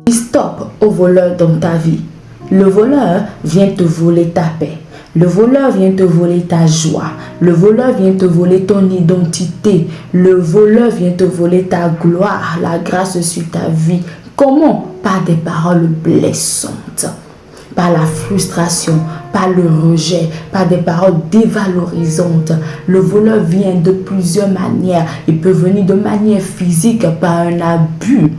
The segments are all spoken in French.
Dis stop au voleur dans ta vie. Le voleur vient te voler ta paix. Le voleur vient te voler ta joie. Le voleur vient te voler ton identité. Le voleur vient te voler ta gloire, la grâce sur ta vie. Comment? Par des paroles blessantes, par la frustration, par le rejet, par des paroles dévalorisantes. Le voleur vient de plusieurs manières. Il peut venir de manière physique, par un abus.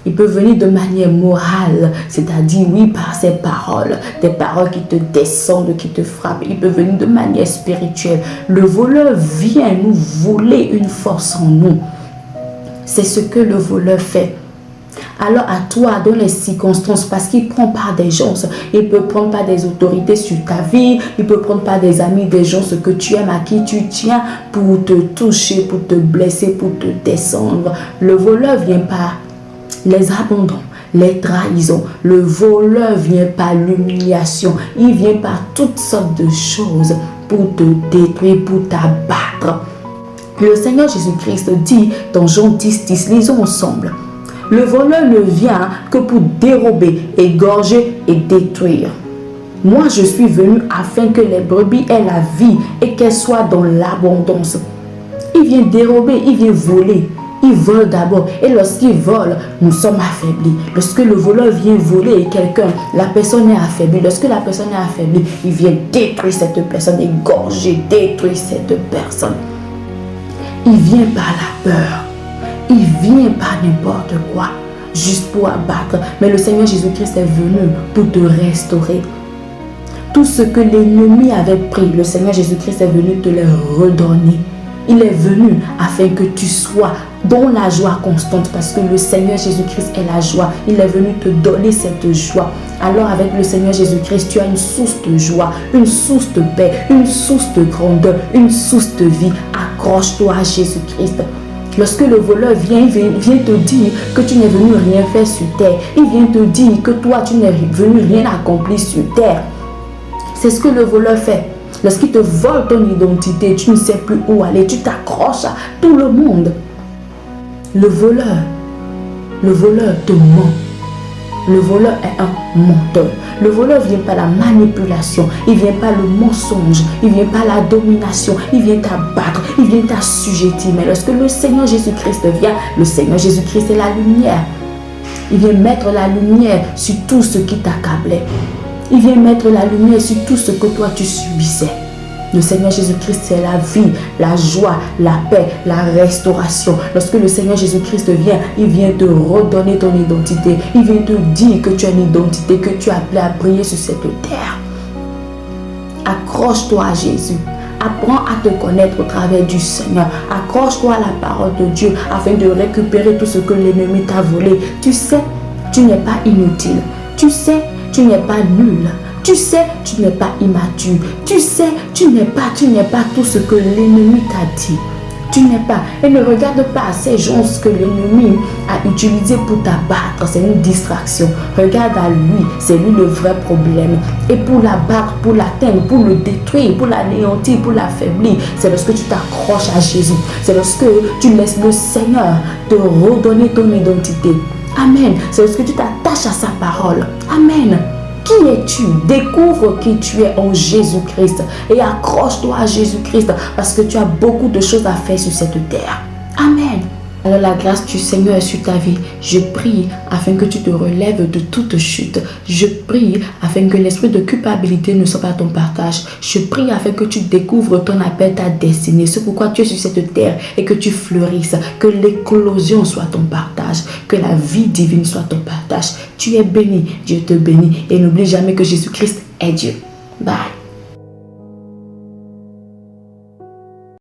Il peut venir de manière morale, c'est-à-dire, oui, par ses paroles, des paroles qui te descendent, qui te frappent. Il peut venir de manière spirituelle. Le voleur vient nous voler une force en nous. C'est ce que le voleur fait. Alors à toi, dans les circonstances, parce qu'il prend par des gens, il peut prendre par des autorités sur ta vie, il peut prendre par des amis, des gens, ce que tu aimes, à qui tu tiens, pour te toucher, pour te blesser, pour te descendre. Le voleur vient par les abandons, les trahisons. Le voleur vient par l'humiliation. Il vient par toutes sortes de choses pour te détruire, pour t'abattre. Le Seigneur Jésus-Christ dit dans Jean 10, lisons ensemble. Le voleur ne vient que pour dérober, égorger et détruire. Moi, je suis venu afin que les brebis aient la vie et qu'elles soient dans l'abondance. Il vient dérober, il vient voler. Il vole d'abord. Et lorsqu'il vole, nous sommes affaiblis. Lorsque le voleur vient voler quelqu'un, la personne est affaiblie. Lorsque la personne est affaiblie, il vient détruire cette personne, égorger, détruire cette personne. Il vient par la peur. Il vient par n'importe quoi, juste pour abattre. Mais le Seigneur Jésus-Christ est venu pour te restaurer. Tout ce que l'ennemi avait pris, le Seigneur Jésus-Christ est venu te le redonner. Il est venu afin que tu sois dans la joie constante, parce que le Seigneur Jésus-Christ est la joie. Il est venu te donner cette joie. Alors avec le Seigneur Jésus-Christ, tu as une source de joie, une source de paix, une source de grandeur, une source de vie. Accroche-toi à Jésus-Christ. Lorsque le voleur vient te dire que tu n'es venu rien faire sur terre, il vient te dire que toi, tu n'es venu rien accomplir sur terre. C'est ce que le voleur fait. Lorsqu'il te vole ton identité, tu ne sais plus où aller, tu t'accroches à tout le monde. Le voleur te ment. Le voleur est un menteur. Le voleur vient par la manipulation, il vient par le mensonge, il vient par la domination, il vient t'abattre, il vient t'assujettir. Mais lorsque le Seigneur Jésus-Christ vient, le Seigneur Jésus-Christ est la lumière. Il vient mettre la lumière sur tout ce qui t'accablait. Il vient mettre la lumière sur tout ce que toi tu subissais. Le Seigneur Jésus-Christ, c'est la vie, la joie, la paix, la restauration. Lorsque le Seigneur Jésus-Christ vient, il vient te redonner ton identité. Il vient te dire que tu as une identité, que tu es appelé à briller sur cette terre. Accroche-toi à Jésus. Apprends à te connaître au travers du Seigneur. Accroche-toi à la parole de Dieu afin de récupérer tout ce que l'ennemi t'a volé. Tu sais, tu n'es pas inutile. Tu sais, tu n'es pas nul. Tu sais, tu n'es pas immature. Tu sais, tu n'es pas tout ce que l'ennemi t'a dit. Tu n'es pas. Et ne regarde pas ces gens que l'ennemi a utilisé pour t'abattre. C'est une distraction. Regarde à lui. C'est lui le vrai problème. Et pour l'abattre, pour l'atteindre, pour le détruire, pour l'anéantir, pour l'affaiblir, c'est lorsque tu t'accroches à Jésus. C'est lorsque tu laisses le Seigneur te redonner ton identité. Amen. C'est lorsque tu t'attaches à sa parole. Amen. Qui es-tu? Découvre qui tu es en Jésus-Christ et accroche-toi à Jésus-Christ parce que tu as beaucoup de choses à faire sur cette terre. Amen. Alors la grâce du Seigneur est sur ta vie. Je prie afin que tu te relèves de toute chute. Je prie afin que l'esprit de culpabilité ne soit pas ton partage. Je prie afin que tu découvres ton appel, ta destinée. C'est pourquoi tu es sur cette terre et que tu fleurisses. Que l'éclosion soit ton partage. Que la vie divine soit ton partage. Tu es béni. Dieu te bénit. Et n'oublie jamais que Jésus-Christ est Dieu. Bye.